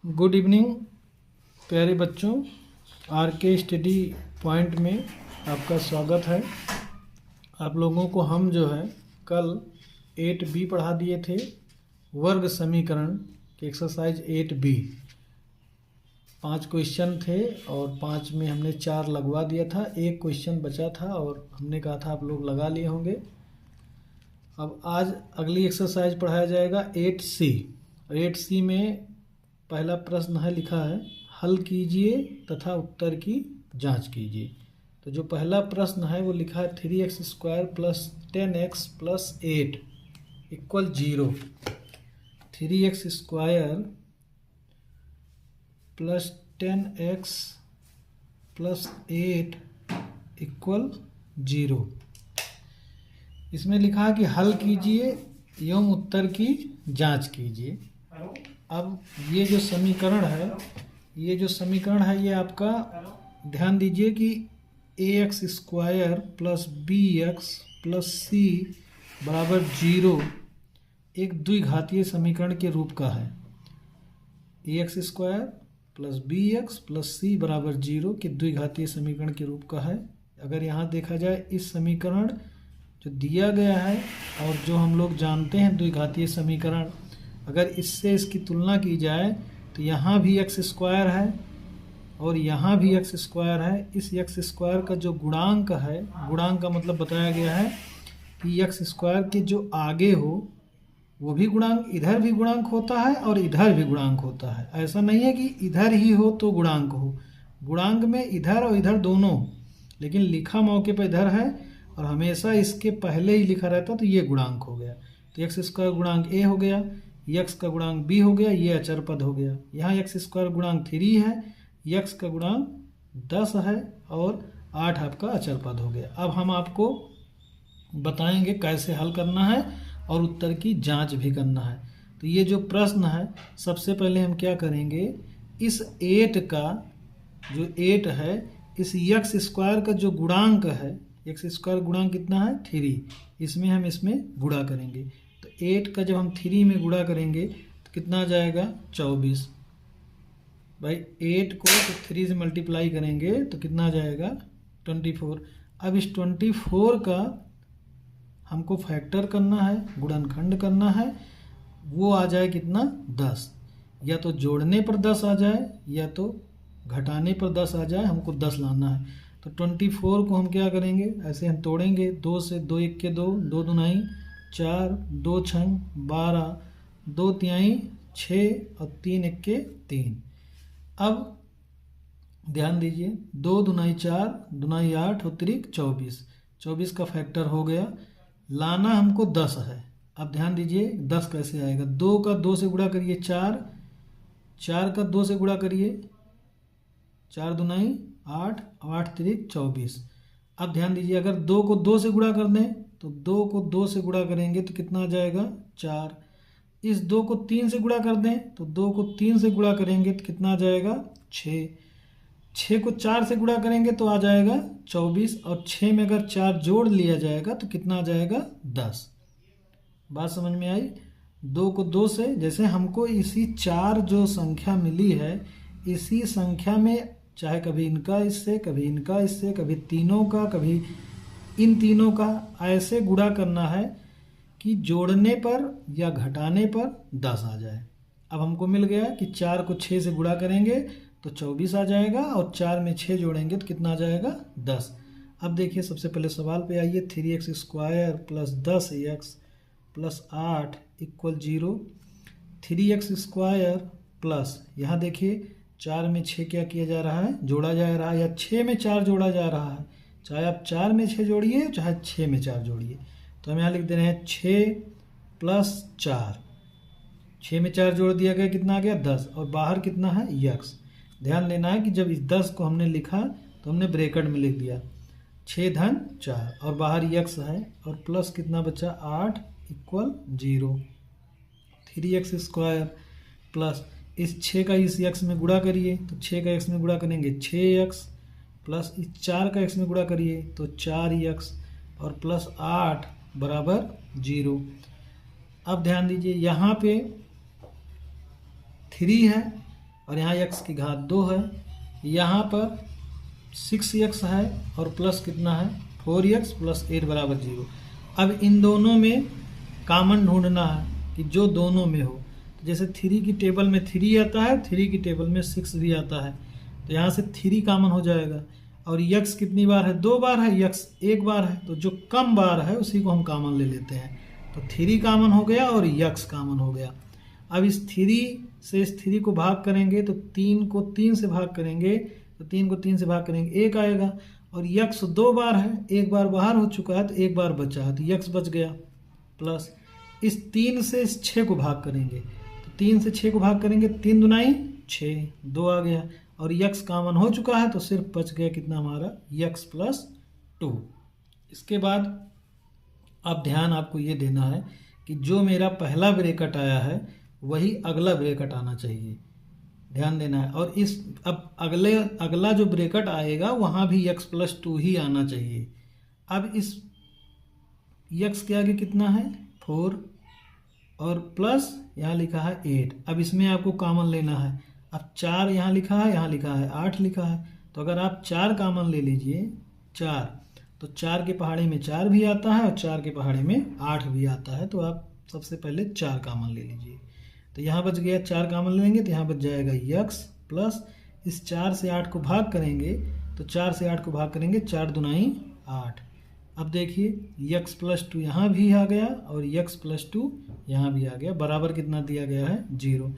Good evening प्यारे बच्चों, are के स्टडी पॉइंट में आपका स्वागत है। आप लोगों को हम जो है कल 8B पढ़ा दिए थे, वर्ग समीकरण के एक्सरसाइज 8B। 5 क्वेश्चन थे और 5 में हमने 4 लगवा दिया था, एक क्वेश्चन बचा था और हमने कहा था आप लोग लगा लिए होंगे। अब आज अगली एक्सरसाइज पढ़ाया जाएगा 8C। 8C में पहला प्रश्न है, लिखा है हल कीजिए तथा उत्तर की जांच कीजिए। तो जो पहला प्रश्न है वो लिखा है 3x² + 10x + 8 = 0। 3x² + 10x + 8 = 0। इसमें लिखा है कि हल कीजिए एवं उत्तर की जांच कीजिए। अब ये जो समीकरण है ये आपका ध्यान दीजिए कि ax² + bx + c = 0 एक द्विघातीय समीकरण के रूप का है। ax² + bx + c = 0 के द्विघातीय समीकरण के रूप का है। अगर यहाँ देखा जाए इस समीकरण जो दिया गया है और जो हम लोग जानते हैं द्विघातीय समीकरण, अगर इससे इसकी तुलना की जाए तो यहाँ भी x² है और यहाँ भी x² है। इस x² का जो गुणांक है, गुणांक का मतलब बताया गया है कि x² के जो आगे हो वो भी गुणांक, इधर भी गुणांक होता है और इधर भी गुणांक होता है। ऐसा नहीं है कि इधर ही हो तो गुणांक हो, गुणांक में इधर और इधर दोनों, लेकिन लिखा मौके पर इधर है और हमेशा इसके पहले ही लिखा रहता तो ये गुणांक हो गया। तो x² गुणांक a हो गया, x का गुणांक b हो गया, ये अचर पद हो गया। यहाँ x² गुणांक 3 है, x का गुणांक 10 है और 8 आपका अचर पद हो गया। अब हम आपको बताएंगे कैसे हल करना है और उत्तर की जांच भी करना है। तो ये जो प्रश्न है, सबसे पहले हम क्या करेंगे, इस 8 का जो 8 है, इस x² का जो गुणांक है, x² गुणांक कितना है 3, इसमें हम इसमें गुणा करेंगे। तो 8 का जब हम 3 में गुणा करेंगे तो कितना आ जाएगा 24। भाई 8 को तो 3 से मल्टीप्लाई करेंगे तो कितना आ जाएगा 24। अब इस 24 का हमको फैक्टर करना है, गुणनखंड करना है, वो आ जाए कितना 10। या तो जोड़ने पर 10 आ जाए या तो घटाने पर 10 आ जाए, हमको 10 लाना है। तो 24 को हम क्या करेंगे, ऐसे हम तोड़ेंगे, 2 से 2 1 के 2, 2 दूनाई 4, 2 छंग 12, 2 तिहाई 6 और 3 1 के 3। अब ध्यान दीजिए, 2 दूनाई 4, दूनाई 8 और त्रिक 24, 24 का फैक्टर हो गया। लाना हमको 10 है। अब ध्यान दीजिए 10 कैसे आएगा, 2 का 2 से गुणा करिए 4, 4 का 2 से गुणा करिए 4 दूनाई 8, 8 त्रिक 24। अब ध्यान दीजिए अगर 2 को 2 से गुणा कर दें तो 2 को 2 से गुणा करेंगे तो कितना आ जाएगा 4। इस 2 को 3 से गुणा कर दें तो 2 को 3 से गुणा करेंगे तो कितना आ जाएगा 6। 6 को 4 से गुणा करेंगे तो आ जाएगा 24 और 6 में अगर 4 जोड़ लिया जाएगा तो कितना आ जाएगा 10। बात समझ में आई। 2 को 2 से, जैसे हमको इसी 4 जो संख्या मिली है, इसी संख्या में चाहे कभी इनका इससे, कभी इनका इससे, कभी तीनों का, कभी इन तीनों का, ऐसे गुणा करना है कि जोड़ने पर या घटाने पर 10 आ जाए। अब हमको मिल गया कि 4 को 6 से गुणा करेंगे तो 24 आ जाएगा और 4 में 6 जोड़ेंगे तो कितना आ जाएगा 10। अब देखिए सबसे पहले सवाल पे आइए, 3x² + 10x + 8 = 0। 3x² प्लस, यहाँ देखिए 4 में 6 क्या किया जा रहा है, जोड़ा जा रहा है, या 6 में 4 जोड़ा जा रहा है। चाहे आप 4 में 6 जोड़िए चाहे 6 में 4 जोड़िए। तो हम यहाँ लिख दे रहे हैं 6 + 4, 6 में 4 जोड़ दिया गया, कितना आ गया 10, और बाहर कितना है x। ध्यान देना है कि जब इस 10 को हमने लिखा तो हमने ब्रैकेट में लिख दिया 6 धन 4 और बाहर x है, और प्लस कितना बचा 8 = 0। 3x² प्लस, इस 6 का इस x में गुणा करिए तो 6 का x में गुणा करेंगे 6x, प्लस इस 4 का x में गुणा करिए तो 4x, और प्लस 8 बराबर 0। अब ध्यान दीजिए यहाँ पे 3 है और यहाँ x की घात 2 है, यहाँ पर 6x है और प्लस कितना है 4x प्लस 8 बराबर 0। अब इन दोनों में कॉमन ढूंढना है कि जो दोनों में हो। तो जैसे 3 की टेबल में 3 आता है, 3 की टेबल में 6 भी आता है, तो यहाँ से 3 कॉमन हो जाएगा। और x कितनी बार है 2 बार है, x 1 बार है, तो जो कम बार है उसी को हम कॉमन ले लेते हैं। तो 3 कॉमन हो गया और x कॉमन हो गया। अब इस 3 से इस 3 को भाग करेंगे तो 3 को 3 से भाग करेंगे, तो 3 को 3 से भाग करेंगे 1 आएगा। और x 2 बार है, 1 बार बाहर हो चुका है तो 1 बार बचा है, तो x बच गया। प्लस इस 3 से इस 6 को भाग करेंगे, तो 3 से 6 को भाग करेंगे, 3 दुनाई 6, 2 आ गया। और x कॉमन हो चुका है तो सिर्फ बच गया कितना हमारा x प्लस 2। इसके बाद अब ध्यान आपको ये देना है कि जो मेरा पहला ब्रैकेट आया है वही अगला ब्रैकेट आना चाहिए, ध्यान देना है। और इस अब अगला जो ब्रैकेट आएगा वहाँ भी x प्लस 2 ही आना चाहिए। अब इस x के आगे कितना है 4 और प्लस यहाँ लिखा है 8। अब इसमें आपको कॉमन लेना है। अब 4 यहाँ लिखा है, यहाँ लिखा है 8 लिखा है, तो अगर आप 4 कॉमन ले लीजिए 4, तो 4 के पहाड़े में 4 भी आता है और 4 के पहाड़े में 8 भी आता है, तो आप सबसे पहले 4 कॉमन ले लीजिए। तो यहाँ बच गया 4 कॉमन लेंगे तो यहाँ बच जाएगा x प्लस इस 4 से 8 को भाग करेंगे, तो 4 से 8 को भाग करेंगे 4 दुनाई 8। अब देखिए x प्लस 2 यहाँ भी आ गया और x प्लस 2 यहाँ भी आ गया, बराबर कितना दिया गया है 0।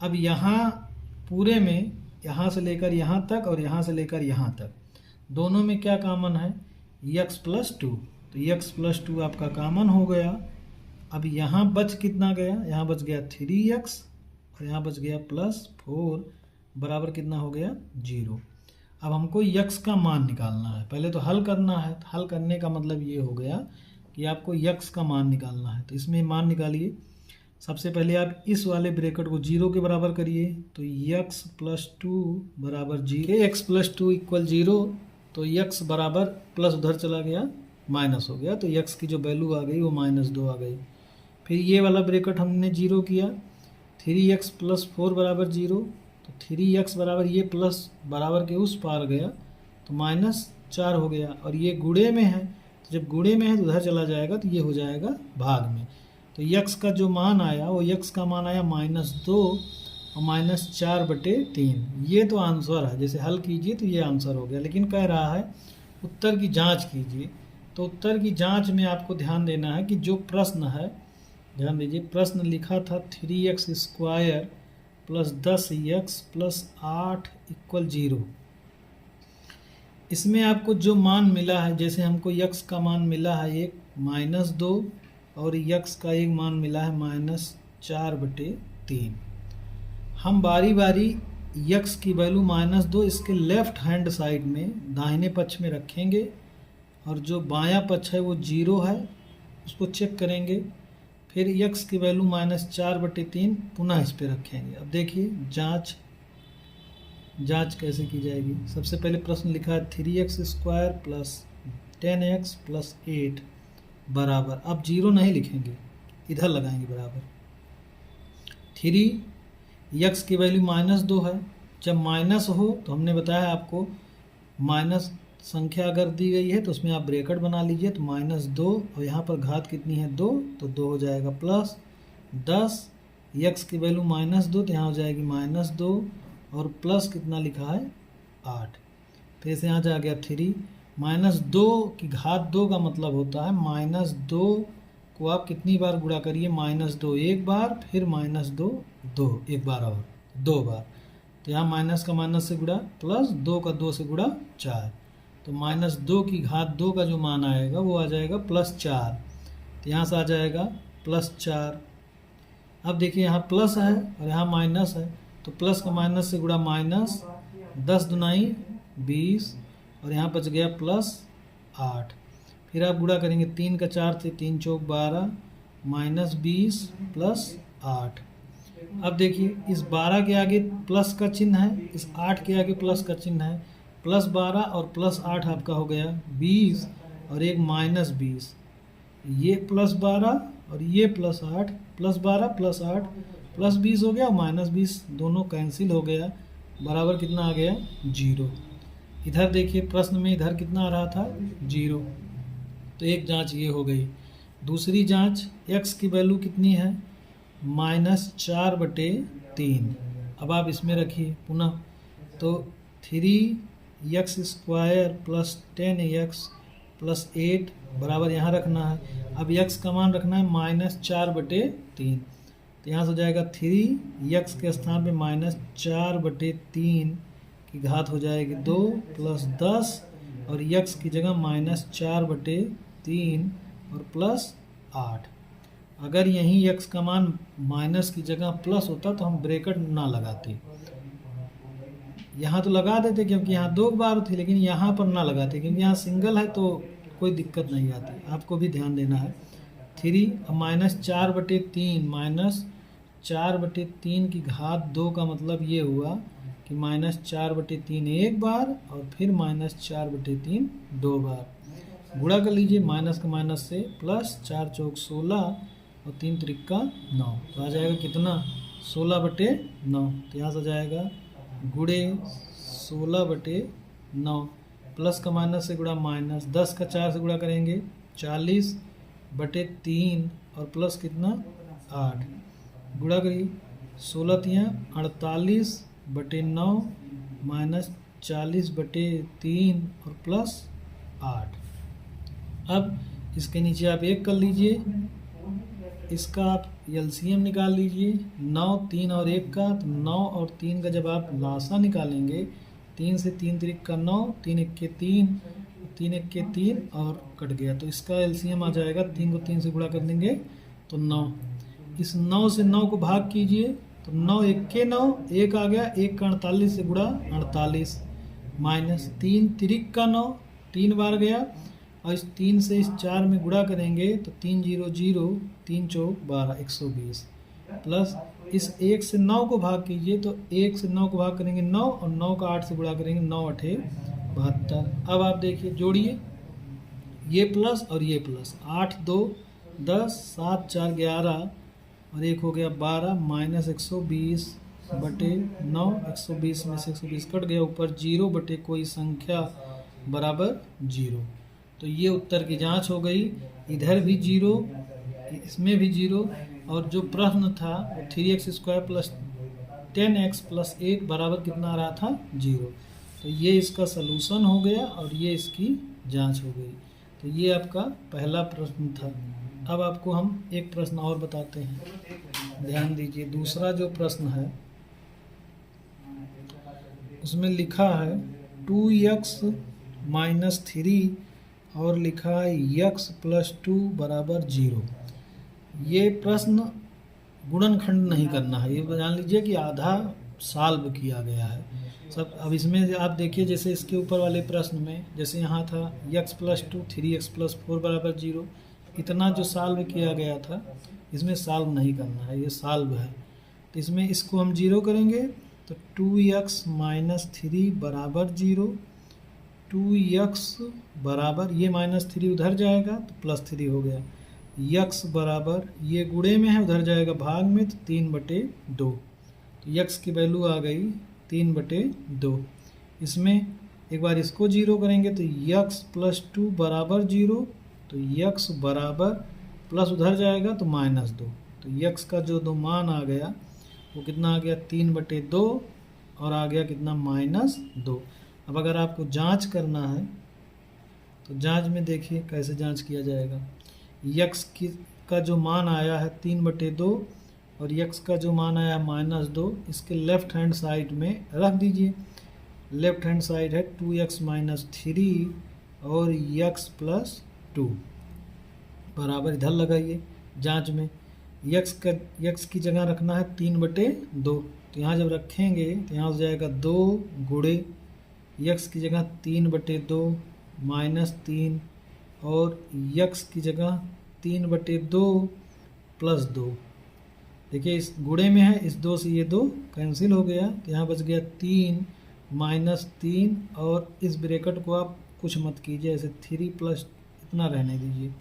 अब यहाँ पूरे में यहाँ से लेकर यहाँ तक और यहाँ से लेकर यहाँ तक दोनों में क्या कॉमन है x प्लस 2, तो x प्लस 2 आपका कॉमन हो गया। अब यहाँ बच कितना गया, यहाँ बच गया 3x और यहाँ बच गया प्लस 4 बराबर कितना हो गया 0। अब हमको x का मान निकालना है, पहले तो हल करना है। तो हल करने का मतलब ये हो गया कि आपको x का मान निकालना है। तो इसमें मान निकालिए। सबसे पहले आप इस वाले ब्रैकेट को 0 के बराबर करिए, तो x प्लस 2 बराबर 0, x प्लस 2 इक्वल 0, तो x बराबर प्लस उधर चला गया माइनस हो गया, तो x की जो वैल्यू आ गई वो -2 आ गई। फिर ये वाला ब्रैकेट हमने 0 किया, 3x प्लस 4 बराबर 0, तो 3x बराबर ये प्लस बराबर के उस पार गया तो -4 हो गया। और ये गुणे में है, तो जब गुणे में है तो उधर चला जाएगा तो ये हो जाएगा भाग में। तो x का जो मान आया वो x का मान आया -2 और -4/3। ये तो आंसर है, जैसे हल कीजिए तो ये आंसर हो गया। लेकिन कह रहा है उत्तर की जांच कीजिए, तो उत्तर की जांच में आपको ध्यान देना है कि जो प्रश्न है, ध्यान दीजिए, प्रश्न लिखा था 3x square plus 10x plus 8 equal 0। इसमें आपको जो मान मिला है, जैसे हमको x का मान मिला है एक -2 और x का एक मान मिला है -4/3। हम बारी बारी x की वैल्यू -2 इसके लेफ्ट हैंड साइड में दाहिने पक्ष में रखेंगे और जो बायां पक्ष है वो 0 है उसको चेक करेंगे। फिर x की वैल्यू -4/3 पुनः इस पे रखेंगे। अब देखिए जांच कैसे की जाएगी। सबसे पहले प्रश्न लिखा है 3x square plus 10x plus 8 बराबर, अब 0 नहीं लिखेंगे, इधर लगाएंगे बराबर 3, x की वैल्यू -2 है। जब माइनस हो तो हमने बताया आपको माइनस संख्या अगर दी गई है तो उसमें आप ब्रैकेट बना लीजिए, तो -2 और यहाँ पर घात कितनी है 2, तो 2 हो जाएगा प्लस 10, x की वैल्यू -2 तो यहाँ हो जाएगी -2 और प्लस कितना लिखा है 8। फिर से यहाँ जा गया 3, -2 की घात 2 का मतलब होता है -2 को आप कितनी बार गुणा करिए, -2 एक बार, फिर -2 2 एक बार और 2 बार, तो यहाँ माइनस का माइनस से गुणा प्लस 2 का 2 से गुणा 4, तो -2 की घात 2 का जो मान आएगा वो आ जाएगा +4, तो यहाँ से आ जाएगा +4। अब देखिए यहाँ प्लस है और यहाँ माइनस है, तो प्लस का माइनस से गुणा माइनस, 10 दुनाई 20 और यहाँ बच गया +8। फिर आप गुणा करेंगे 3 का 4 से 3 चौक 12 -20 +8। अब देखिए इस 12 के आगे प्लस का चिन्ह है, इस 8 के आगे प्लस का चिन्ह है, +12 और +8 आपका हो गया 20 और एक -20, ये +12 और ये +8, +12 +8 प्लस 20 हो गया और माइनस 20 दोनों कैंसिल हो गया, बराबर कितना आ गया 0। इधर देखिए प्रश्न में इधर कितना आ रहा था 0, तो एक जांच ये हो गई। दूसरी जांच x की वैल्यू कितनी है -4/3। अब आप इसमें रखिए पुनः, तो 3x² प्लस 10x प्लस 8 बराबर यहाँ रखना है। अब x का मान रखना है -4/3, तो यहाँ से हो जाएगा 3x के स्थान पे -4/3 की घात हो जाएगी 2 प्लस 10 और x की जगह -4/3 और प्लस 8। अगर यहीं x का मान माइनस की जगह प्लस होता तो हम ब्रैकेट ना लगाते, यहाँ तो लगा देते क्योंकि यहाँ 2 बार थी, लेकिन यहाँ पर ना लगाते क्योंकि यहाँ सिंगल है तो कोई दिक्कत नहीं आती। आपको भी ध्यान देना है। 3 -4/3 की घात 2 का मतलब ये हुआ कि -4/3 एक बार और फिर -4/3 2 बार। गुणा कर लीजिए माइनस का माइनस से प्लस, 4 चौक 16 और 3 त्रिक्का 9, तो आ जाएगा कितना 16/9। तो यहाँ से आ जाएगा गुणे 16/9, प्लस का माइनस से गुणा माइनस, 10 का 4 से गुणा करेंगे 40/3 और प्लस कितना 8, गुणा करिए 16 48/9 माइनस 40/3 और प्लस 8। अब इसके नीचे आप 1 कर लीजिए, इसका आप एलसीएम निकाल लीजिए 9 3 और 1 का, तो 9 और 3 का जब आप लासा निकालेंगे 3 से 3 त्रिक्का 9, 3 1 3, 3 1 3 और कट गया, तो इसका एलसीएम आ जाएगा 3 को 3 से गुणा कर देंगे तो 9। इस 9 से 9 को भाग कीजिए तो 9 1 के 9, 1 आ गया, 1 का 48 से गुणा 48 माइनस 3 त्रिक्का 9 3 बार गया, और इस 3 से इस 4 में गुणा करेंगे तो 3 0 0 3 चौक 12 120 प्लस इस 1 से 9 को भाग कीजिए तो 1 से 9 को भाग करेंगे 9 और 9 का 8 से गुणा करेंगे 9 8 72। अब आप देखिए जोड़िए ये प्लस और ये प्लस, 8 2 10 7 4 11 और 1 हो गया 12 माइनस 120/9, 120 में से 120 कट गया, ऊपर 0 कोई संख्या बराबर 0। तो ये उत्तर की जांच हो गई। इधर भी 0, इसमें भी 0, और जो प्रश्न था वो 3x² प्लस 10x प्लस 8 बराबर कितना आ रहा था 0। तो ये इसका सलूशन हो गया और ये इसकी जांच हो गई। तो ये आपका पहला प्रश्न था। अब आपको हम एक प्रश्न और बताते हैं, ध्यान दीजिए। दूसरा जो प्रश्न है उसमें लिखा है 2x - 3 और लिखा है x + 2 = 0। ये प्रश्न गुणनखंड नहीं करना है, ये जान लीजिए कि आधा सॉल्व किया गया है सब। अब इसमें आप देखिए जैसे इसके ऊपर वाले प्रश्न में जैसे यहाँ था x + 2 3x + 4 = 0, इतना जो सॉल्व किया गया था इसमें सॉल्व नहीं करना है, ये सॉल्व है। तो इसमें इसको हम 0 करेंगे तो 2x - 3 = 0, 2x बराबर ये -3 उधर जाएगा तो +3 हो गया, x बराबर ये गुणे में है उधर जाएगा भाग में तो 3/2, तो x की वैल्यू आ गई 3/2। इसमें एक बार इसको 0 करेंगे तो x + 2 = 0, तो x बराबर प्लस उधर जाएगा तो -2, तो x का जो दो मान आ गया वो कितना आ गया 3/2 और आ गया कितना -2। अब अगर आपको जांच करना है तो जांच में देखिए कैसे जांच किया जाएगा। x का जो मान आया है 3/2 और x का जो मान आया -2, इसके लेफ्ट हैंड साइड में रख दीजिए। लेफ्ट हैंड साइड है 2x - 3 और x + 2 बराबर इधर लगाइए। जांच में x की जगह रखना है 3/2, तो यहाँ जब रखेंगे तो यहाँ हो जाएगा 2 गुणे x की जगह 3/2 -3 और x की जगह 3/2 + 2। देखिए इस गुणे में है, इस 2 से ये 2 कैंसिल हो गया तो यहाँ बच गया 3 -3 और इस ब्रैकेट को आप कुछ मत कीजिए, ऐसे 3 प्लस इतना रहने दीजिए।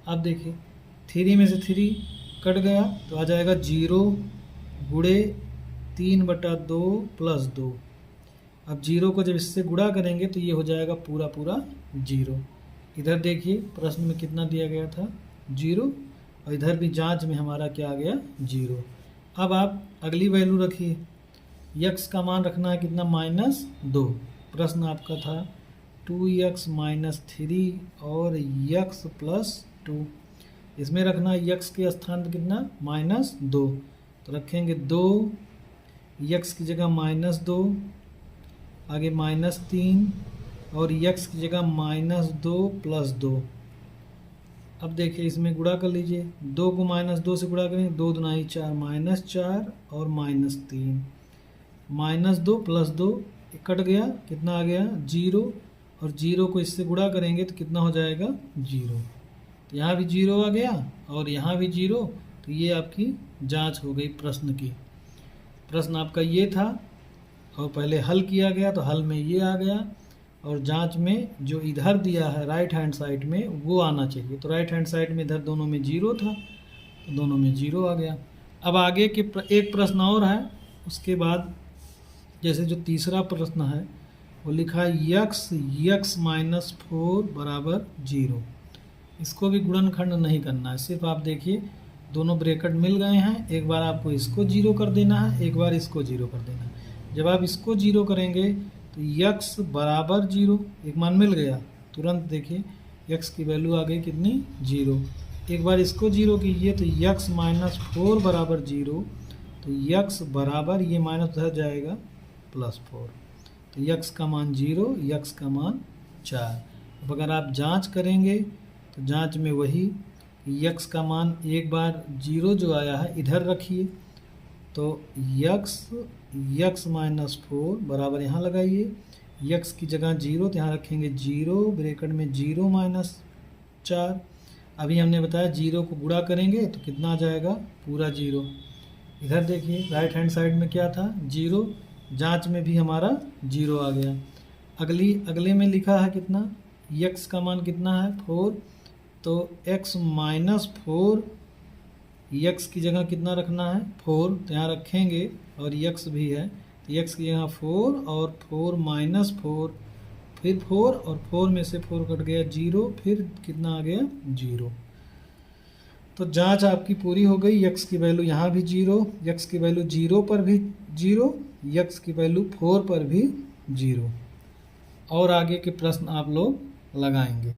अब देखिए 3 में से 3 कट गया तो आ जाएगा 0 गुणे 3/2 प्लस 2। अब जीरो को जब इससे गुणा करेंगे तो ये हो जाएगा पूरा पूरा जीरो। इधर देखिए प्रश्न में कितना दिया गया था, जीरो, और इधर भी जांच में हमारा क्या आ गया, जीरो। अब आप अगली वैल्यू रखिए, यक्स का मान रखना है कितना, -2। प्रश्न आपका था 2x - 3 और यक्स + 2। इसमें रखना है यक्स के स्थान पर कितना, -2, तो रखेंगे 2, यक्स की जगह -2, आगे -3 और यक्स की जगह -2 + 2। अब देखिए इसमें गुणा कर लीजिए, 2 को -2 से गुणा करेंगे, 2 दूना 4, -4 और -3, -2 + 2 कट गया, कितना आ गया, 0, और 0 को इससे गुणा करेंगे तो कितना हो जाएगा, 0। तो यहाँ भी 0 आ गया और यहाँ भी 0, तो ये आपकी जांच हो गई प्रश्न की। प्रश्न आपका ये था और पहले हल किया गया तो हल में ये आ गया, और जांच में जो इधर दिया है राइट हैंड साइड में वो आना चाहिए। तो राइट हैंड साइड में इधर दोनों में 0 था तो दोनों में 0 आ गया। अब आगे के एक प्रश्न और है, उसके बाद जैसे जो तीसरा प्रश्न है वो लिखा है यक्स -4 = 0। इसको भी गुणनखंड नहीं करना है, सिर्फ आप देखिए दोनों ब्रैकेट मिल गए हैं, एक बार आपको इसको 0 कर देना है, एक बार इसको 0 कर देना है। जब आप इसको 0 करेंगे तो यक्स = 0, एक मान मिल गया, तुरंत देखिए यक्स की वैल्यू आ गई कितनी, 0। एक बार इसको 0 कीजिए तो यक्स -4 = 0, तो यक्स बराबर, ये माइनस उधर जाएगा, +4, तो यक्स का मान 0, यक्स का मान 4। अब अगर आप जांच करेंगे तो जांच में वही यक्स का मान एक बार 0 जो आया है इधर रखिए, तो यक्स -4 बराबर यहाँ लगाइए, यक्स की जगह 0 तो यहाँ रखेंगे 0, ब्रैकेट में 0 - 4। अभी हमने बताया 0 को गुणा करेंगे तो कितना आ जाएगा, पूरा 0। इधर देखिए राइट हैंड साइड में क्या था, 0, जांच में भी हमारा 0 आ गया। अगले में लिखा है कितना, यक्स का मान कितना है, 4, तो x -4, यक्स की जगह कितना रखना है, 4, तो यहाँ रखेंगे, और यक्स भी है तो यक्स की जगह 4 और 4 - 4, फिर 4 और 4 में से 4 कट गया, 0, फिर कितना आ गया, 0। तो जांच आपकी पूरी हो गई, यक्स की वैल्यू यहाँ भी 0, यक्स की वैल्यू 0 पर भी 0, यक्स की वैल्यू 4 पर भी 0। और आगे के प्रश्न आप लोग लगाएंगे।